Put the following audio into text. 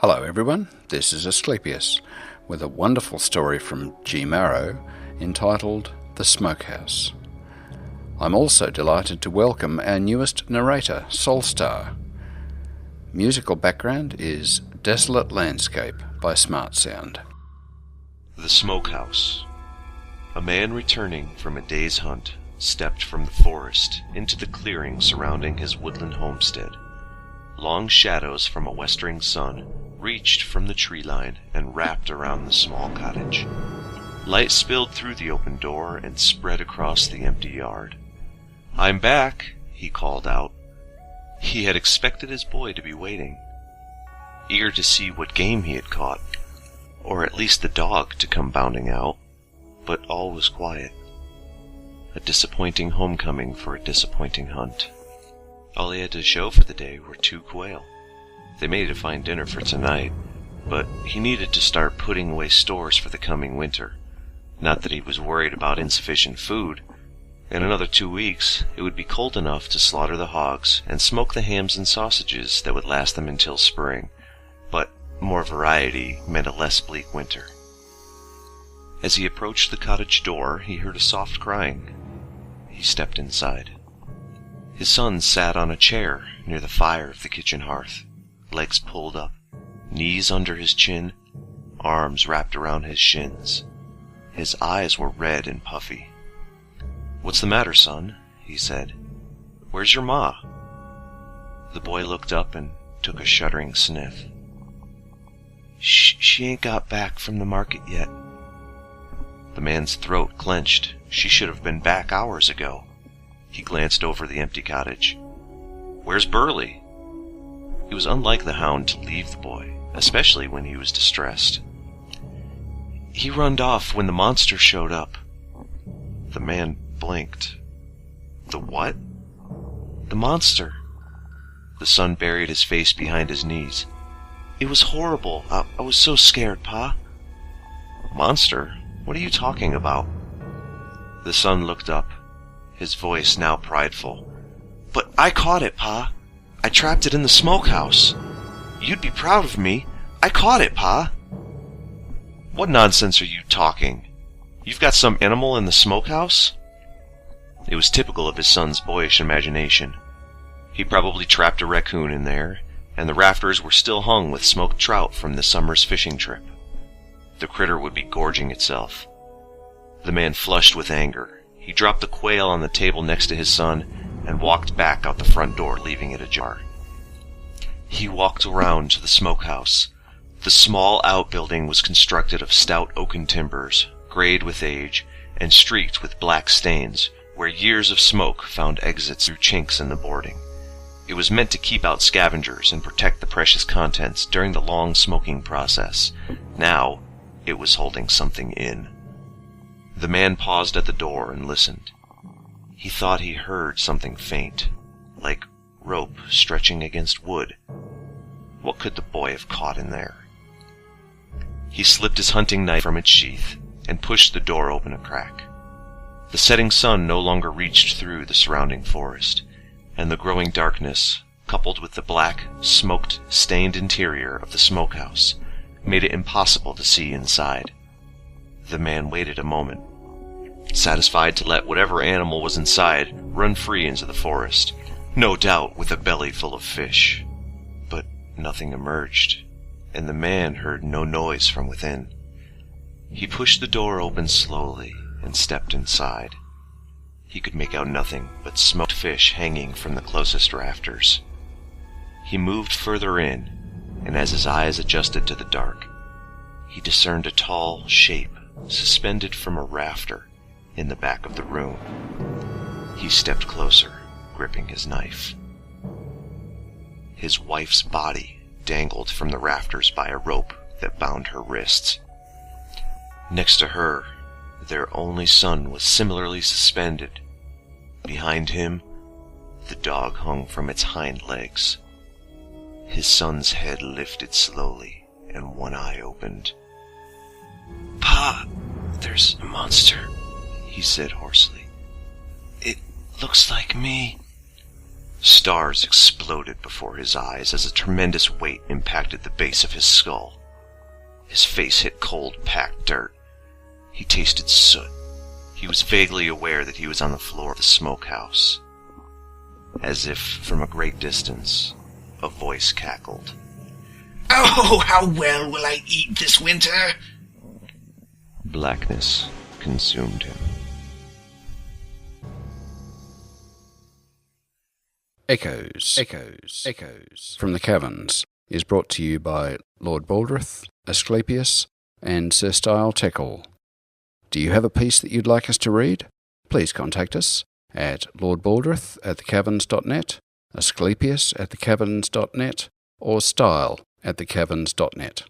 Hello everyone, this is Asclepius with a wonderful story from gmarrow entitled The Smokehouse. I'm also delighted to welcome our newest narrator, Solstar. Musical background is Desolate Landscape by Smartsound. The Smokehouse. A man returning from a day's hunt stepped from the forest into the clearing surrounding his woodland homestead. Long shadows from a westering sun reached from the tree line and wrapped around the small cottage. Light spilled through the open door and spread across the empty yard. "I'm back," he called out. He had expected his boy to be waiting, eager to see what game he had caught, or at least the dog to come bounding out, but all was quiet. A disappointing homecoming for a disappointing hunt. All he had to show for the day were 2 quail. They made a fine dinner for tonight, but he needed to start putting away stores for the coming winter. Not that he was worried about insufficient food. In another 2 weeks, it would be cold enough to slaughter the hogs and smoke the hams and sausages that would last them until spring, but more variety meant a less bleak winter. As he approached the cottage door, he heard a soft crying. He stepped inside. His son sat on a chair near the fire of the kitchen hearth, legs pulled up, knees under his chin, arms wrapped around his shins. His eyes were red and puffy. "What's the matter, son?" he said. "Where's your ma?" The boy looked up and took a shuddering sniff. She ain't got back from the market yet." The man's throat clenched. She should have been back hours ago. He glanced over the empty cottage. "Where's Burley?" It was unlike the hound to leave the boy, especially when he was distressed. "He runned off when the monster showed up." The man blinked. "The what?" "The monster." The son buried his face behind his knees. "It was horrible. I was so scared, Pa." "Monster? What are you talking about?" The son looked up, his voice now prideful. "But I caught it, Pa. I trapped it in the smokehouse. You'd be proud of me. I caught it, Pa." "What nonsense are you talking? You've got some animal in the smokehouse?" It was typical of his son's boyish imagination. He probably trapped a raccoon in there, and the rafters were still hung with smoked trout from the summer's fishing trip. The critter would be gorging itself. The man flushed with anger. He dropped the quail on the table next to his son and walked back out the front door, leaving it ajar. He walked around to the smokehouse. The small outbuilding was constructed of stout oaken timbers, grayed with age, and streaked with black stains, where years of smoke found exits through chinks in the boarding. It was meant to keep out scavengers and protect the precious contents during the long smoking process. Now, it was holding something in. The man paused at the door and listened. He thought he heard something faint, like rope stretching against wood. What could the boy have caught in there? He slipped his hunting knife from its sheath and pushed the door open a crack. The setting sun no longer reached through the surrounding forest, and the growing darkness, coupled with the black, smoked, stained interior of the smokehouse, made it impossible to see inside. The man waited a moment, satisfied to let whatever animal was inside run free into the forest, no doubt with a belly full of fish. But nothing emerged, and the man heard no noise from within. He pushed the door open slowly and stepped inside. He could make out nothing but smoked fish hanging from the closest rafters. He moved further in, and as his eyes adjusted to the dark, he discerned a tall shape suspended from a rafter in the back of the room. He stepped closer, gripping his knife. His wife's body dangled from the rafters by a rope that bound her wrists. Next to her, their only son was similarly suspended. Behind him, the dog hung from its hind legs. His son's head lifted slowly, and one eye opened. "Pa, there's a monster," he said hoarsely. "It looks like me." Stars exploded before his eyes as a tremendous weight impacted the base of his skull. His face hit cold, packed dirt. He tasted soot. He was vaguely aware that he was on the floor of the smokehouse. As if from a great distance, a voice cackled. "Oh, how well will I eat this winter?" Blackness consumed him. Echoes from the Caverns is brought to you by Lord Baldrith, Asclepius, and Sir Style Teckle. Do you have a piece that you'd like us to read? Please contact us at lordbaldrith@thecaverns.net, Asclepius@thecaverns.net, or style@thecaverns.net.